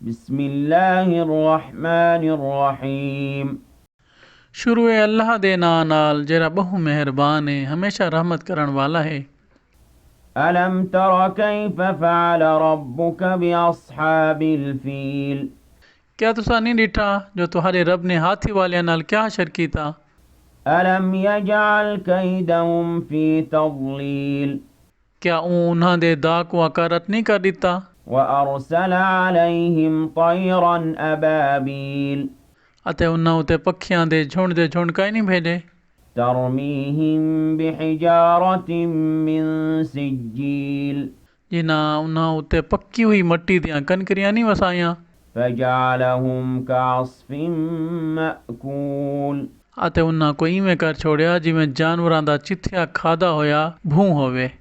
बिस्मिल्लाहिर्रहमानिर्रहीम। शुरू है अल्लाह दे नां नाल जेड़ा बहु मेहरबान है हमेशा रहमत करण वाला है। अलम तर कैफ फ़अल रब्बुक बिअस्हाबिल फील। क्या तुसा नहीं डिठा जो तुम्हारे रब ने हाथी वालियां नाल क्या हशर कीता। अलम यजअल कैदहुम फी तज़लील। क्या उन्हां दे दा को अकारत नहीं कर दिता। वअरसल अलैहिम तयरन अबाबील। अते उन्हां उते पखियां दे झुंड काई नहीं भेजे। तरमीहिम बिहिजारतिम मिन सिज्जील। जिन्हां उन्हां उते पक्की हुई मट्टी दियां कनकरियां नहीं वसाइयां। फजअलहुम कअस्फिन मअकूल। अते उन्हां को इवें कर छोड़िया जिवें जानवरां दा चिथ्या खादा होया भूं होवे।